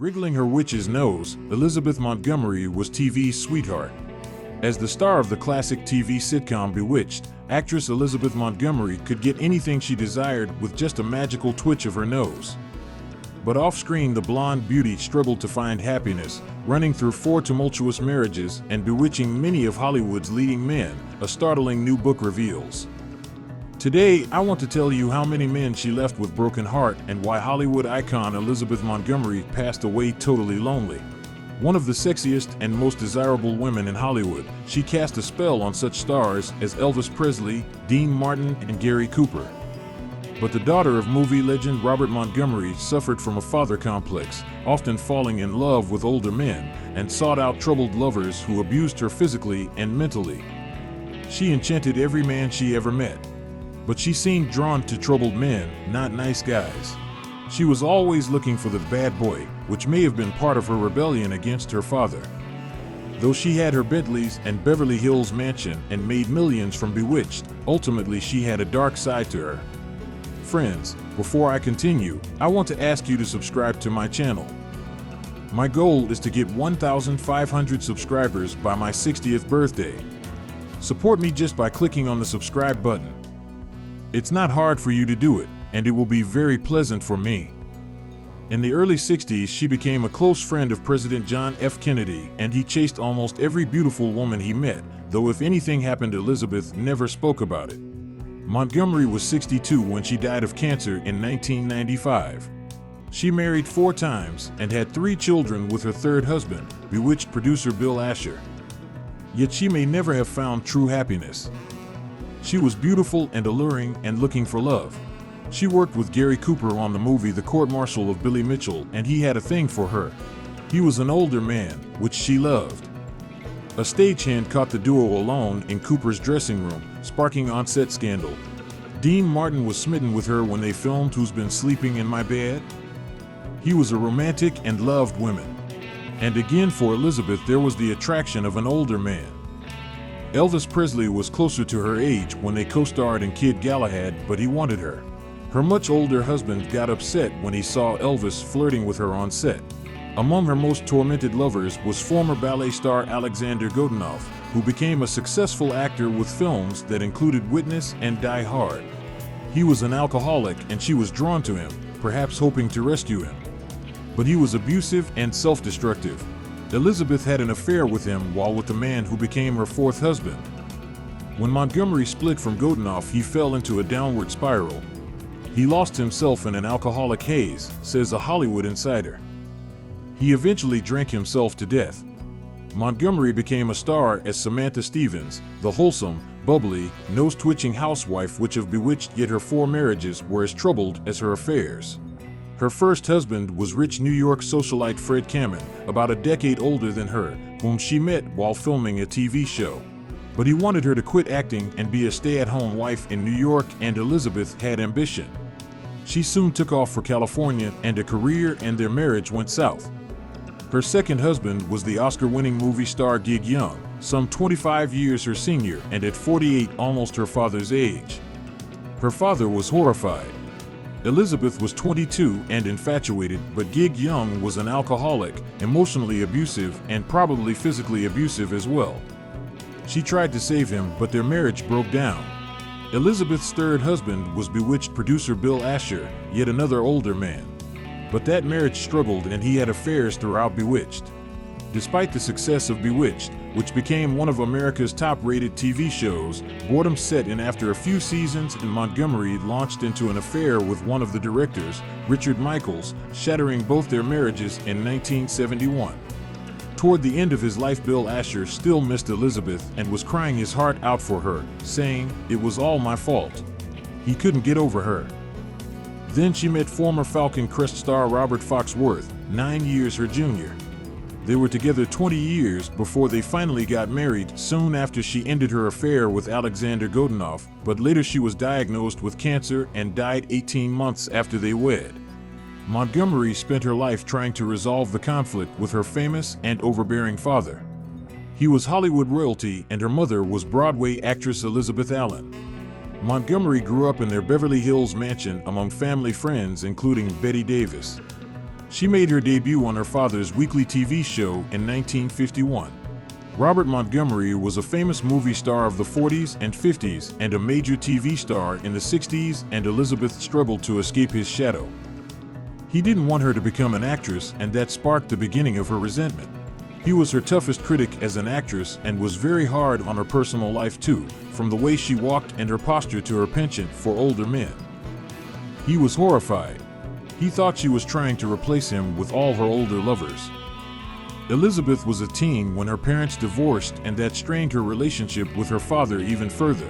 Wriggling her witch's nose, Elizabeth Montgomery was TV's sweetheart. As the star of the classic TV sitcom Bewitched, actress Elizabeth Montgomery could get anything she desired with just a magical twitch of her nose. But off-screen, the blonde beauty struggled to find happiness, running through 4 tumultuous marriages and bewitching many of Hollywood's leading men, a startling new book reveals. Today, I want to tell you how many men she left with broken heart and why Hollywood icon Elizabeth Montgomery passed away totally lonely. One of the sexiest and most desirable women in Hollywood, she cast a spell on such stars as Elvis Presley, Dean Martin, and Gary Cooper. But the daughter of movie legend Robert Montgomery suffered from a father complex, often falling in love with older men, and sought out troubled lovers who abused her physically and mentally. She enchanted every man she ever met. But she seemed drawn to troubled men, not nice guys. She was always looking for the bad boy, which may have been part of her rebellion against her father. Though she had her Bentleys and Beverly Hills mansion and made millions from Bewitched, ultimately she had a dark side to her. Friends, before I continue, I want to ask you to subscribe to my channel. My goal is to get 1,500 subscribers by my 60th birthday. Support me just by clicking on the subscribe button. It's not hard for you to do it, and it will be very pleasant for me. In the early 60s, she became a close friend of President John F. Kennedy, and he chased almost every beautiful woman he met, though if anything happened, Elizabeth never spoke about it. Montgomery was 62 when she died of cancer in 1995. She married 4 times and had 3 children with her third husband, Bewitched producer Bill Asher. Yet she may never have found true happiness. She was beautiful and alluring and looking for love. She worked with Gary Cooper on the movie The Court-Martial of Billy Mitchell, and he had a thing for her. He was an older man, which she loved. A stagehand caught the duo alone in Cooper's dressing room, sparking on-set scandal. Dean Martin was smitten with her when they filmed Who's Been Sleeping in My Bed? He was a romantic and loved women. And again, for Elizabeth, there was the attraction of an older man. Elvis Presley was closer to her age when they co-starred in Kid Galahad, but he wanted her. Her much older husband got upset when he saw Elvis flirting with her on set. Among her most tormented lovers was former ballet star Alexander Godunov, who became a successful actor with films that included Witness and Die Hard. He was an alcoholic and she was drawn to him, perhaps hoping to rescue him. But he was abusive and self-destructive. Elizabeth had an affair with him while with the man who became her 4th husband. When Montgomery split from Godunov, he fell into a downward spiral. He lost himself in an alcoholic haze, says a Hollywood insider. He eventually drank himself to death. Montgomery became a star as Samantha Stevens, the wholesome, bubbly, nose-twitching housewife which of Bewitched, yet her 4 marriages were as troubled as her affairs. Her first husband was rich New York socialite Fred Kamen, about a decade older than her, whom she met while filming a TV show. But he wanted her to quit acting and be a stay-at-home wife in New York, and Elizabeth had ambition. She soon took off for California, and a career and their marriage went south. Her second husband was the Oscar-winning movie star Gig Young, some 25 years her senior and at 48 almost her father's age. Her father was horrified. Elizabeth was 22 and infatuated, but Gig Young was an alcoholic, emotionally abusive, and probably physically abusive as well. She tried to save him, but their marriage broke down. Elizabeth's third husband was Bewitched producer Bill Asher, yet another older man. But that marriage struggled and he had affairs throughout Bewitched. Despite the success of Bewitched, which became one of America's top-rated TV shows, boredom set in after a few seasons and Montgomery launched into an affair with one of the directors, Richard Michaels, shattering both their marriages in 1971. Toward the end of his life, Bill Asher still missed Elizabeth and was crying his heart out for her, saying, "It was all my fault." He couldn't get over her. Then she met former Falcon Crest star Robert Foxworth, 9 years her junior. They were together 20 years before they finally got married, soon after she ended her affair with Alexander Godunov, but later she was diagnosed with cancer and died 18 months after they wed. Montgomery spent her life trying to resolve the conflict with her famous and overbearing father. He was Hollywood royalty and her mother was Broadway actress Elizabeth Allen. Montgomery grew up in their Beverly Hills mansion among family friends including Betty Davis. She made her debut on her father's weekly TV show in 1951. Robert Montgomery was a famous movie star of the 40s and 50s and a major TV star in the 60s, and Elizabeth struggled to escape his shadow. He didn't want her to become an actress, and that sparked the beginning of her resentment. He was her toughest critic as an actress and was very hard on her personal life too, from the way she walked and her posture to her penchant for older men. He was horrified. He thought she was trying to replace him with all her older lovers. Elizabeth was a teen when her parents divorced, and that strained her relationship with her father even further.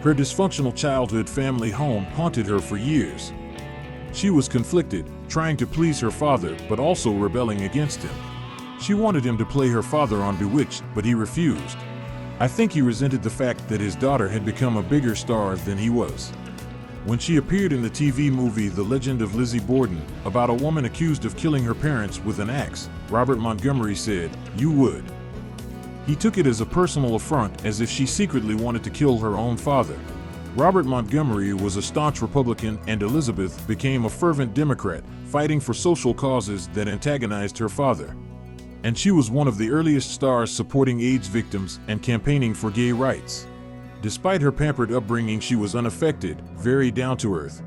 Her dysfunctional childhood family home haunted her for years. She was conflicted, trying to please her father but also rebelling against him. She wanted him to play her father on Bewitched, but he refused. I think he resented the fact that his daughter had become a bigger star than he was. When she appeared in the TV movie The Legend of Lizzie Borden, about a woman accused of killing her parents with an axe, Robert Montgomery said, "You would." He took it as a personal affront, as if she secretly wanted to kill her own father. Robert Montgomery was a staunch Republican, and Elizabeth became a fervent Democrat, fighting for social causes that antagonized her father. And she was one of the earliest stars supporting AIDS victims and campaigning for gay rights. Despite her pampered upbringing, she was unaffected, very down-to-earth.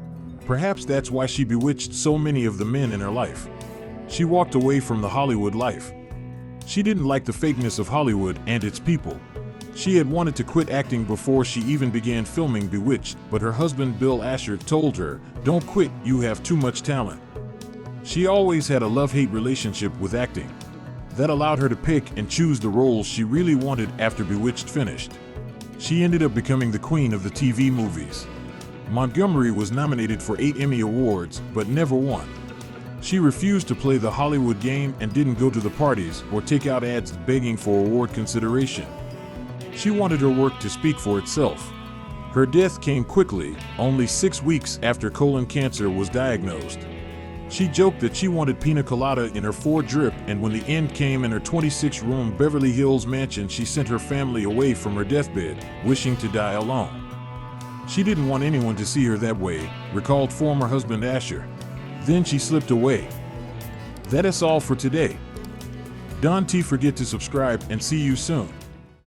Perhaps that's why she bewitched so many of the men in her life. She walked away from the Hollywood life. She didn't like the fakeness of Hollywood and its people. She had wanted to quit acting before she even began filming Bewitched, but her husband Bill Asher told her, "Don't quit, you have too much talent." She always had a love-hate relationship with acting. That allowed her to pick and choose the roles she really wanted after Bewitched finished. She ended up becoming the queen of the TV movies. Montgomery was nominated for 8 Emmy Awards, but never won. She refused to play the Hollywood game and didn't go to the parties or take out ads begging for award consideration. She wanted her work to speak for itself. Her death came quickly, only 6 weeks after colon cancer was diagnosed. She joked that she wanted pina colada in her 4-drip, and when the end came in her 26-room Beverly Hills mansion, she sent her family away from her deathbed, wishing to die alone. She didn't want anyone to see her that way, recalled former husband Asher. Then she slipped away. That is all for today. Don't forget to subscribe, and see you soon.